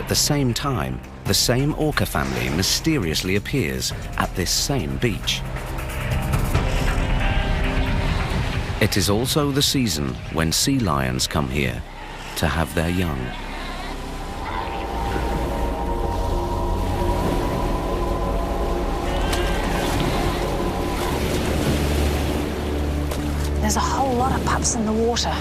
at the same time, the same orca family mysteriously appears at this same beach. It is also the season when sea lions come here to have their young. There's a whole lot of pups in the water.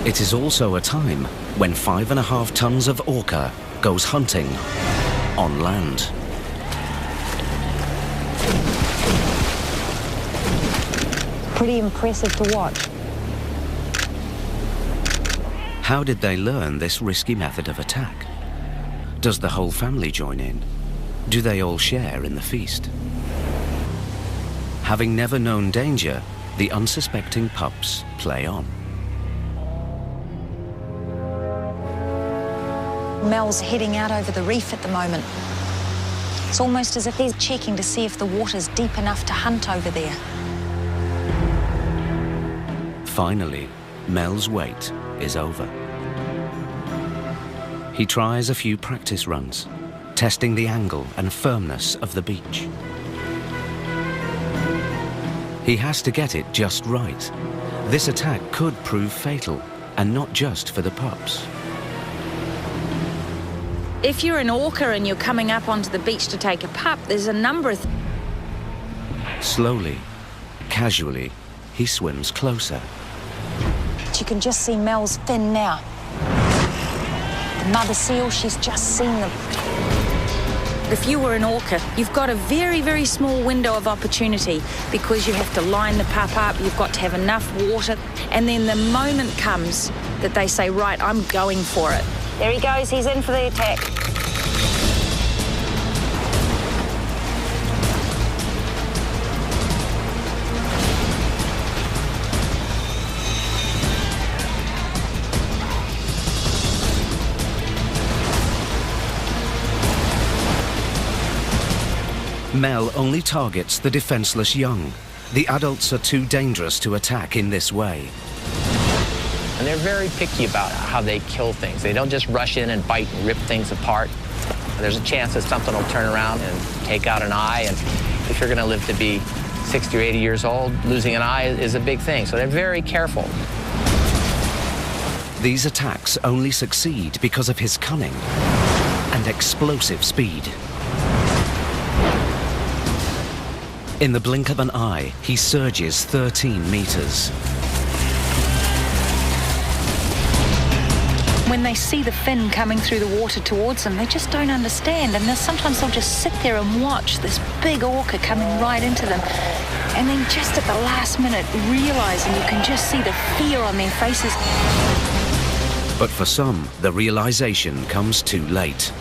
It is also a time when 5.5 tons of orca goes hunting on land. Pretty impressive to watch. How did they learn this risky method of attack? Does the whole family join in? Do they all share in the feast? Having never known danger, the unsuspecting pups play on. Mel's heading out over the reef at the moment. It's almost as if he's checking to see if the water's deep enough to hunt over there. Finally, Mel's wait is over. He tries a few practice runs, testing the angle and firmness of the beach. He has to get it just right. This attack could prove fatal, and not just for the pups. If you're an orca and you're coming up onto the beach to take a pup, there's a number of... Slowly, casually, he swims closer. You can just see Mel's fin now. The mother seal, she's just seen them. If you were an orca, you've got a very, very small window of opportunity because you have to line the pup up, you've got to have enough water, and then the moment comes that they say, right, I'm going for it. There he goes, he's in for the attack. Mel only targets the defenseless young. The adults are too dangerous to attack in this way. And they're very picky about how they kill things. They don't just rush in and bite and rip things apart. There's a chance that something will turn around and take out an eye, and if you're going to live to be 60 or 80 years old, losing an eye is a big thing, so they're very careful. These attacks only succeed because of his cunning and explosive speed. In the blink of an eye, he surges 13 meters. When they see the fin coming through the water towards them, they just don't understand. And sometimes they'll just sit there and watch this big orca coming right into them. And then just at the last minute, realizing you can just see the fear on their faces. But for some, the realization comes too late.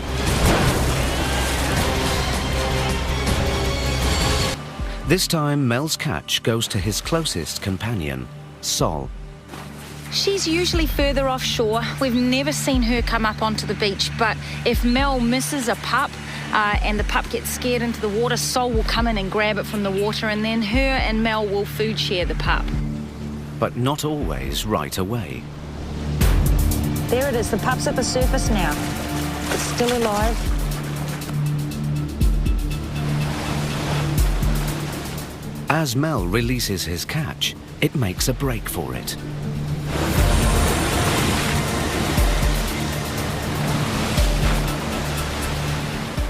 This time, Mel's catch goes to his closest companion, Sol. She's usually further offshore. We've never seen her come up onto the beach, but if Mel misses a pup and the pup gets scared into the water, Sol will come in and grab it from the water, and then her and Mel will food share the pup. But not always right away. There it is, the pup's at the surface now. It's still alive. As Mel releases his catch, it makes a break for it.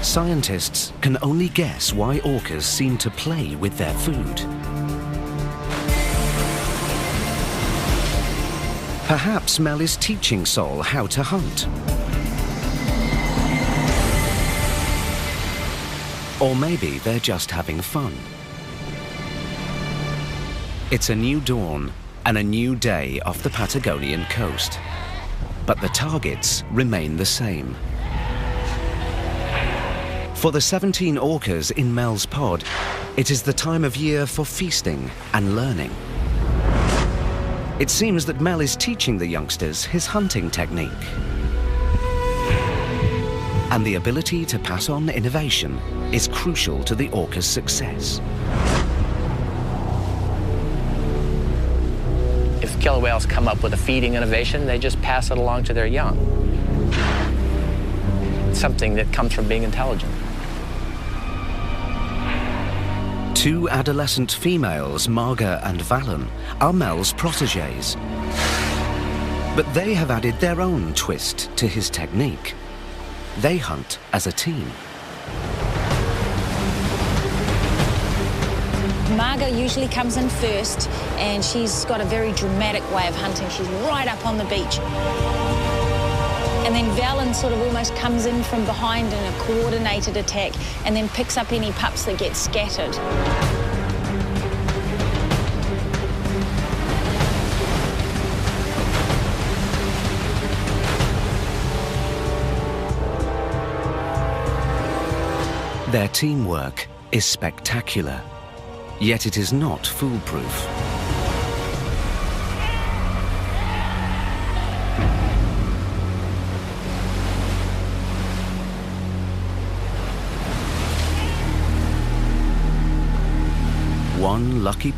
Scientists can only guess why orcas seem to play with their food. Perhaps Mel is teaching Sol how to hunt. Or maybe they're just having fun. It's a new dawn and a new day off the Patagonian coast. But the targets remain the same. For the 17 orcas in Mel's pod, it is the time of year for feasting and learning. It seems that Mel is teaching the youngsters his hunting technique. And the ability to pass on innovation is crucial to the orca's success. If killer whales come up with a feeding innovation, they just pass it along to their young. something that comes from being intelligent. 2 adolescent females, Marga and Valen, are Mel's protégés. But they have added their own twist to his technique. They hunt as a team. Marga usually comes in first, and she's got a very dramatic way of hunting. She's right up on the beach. And then Valen sort of almost comes in from behind in a coordinated attack and then picks up any pups that get scattered. Their teamwork is spectacular, yet it is not foolproof. One lucky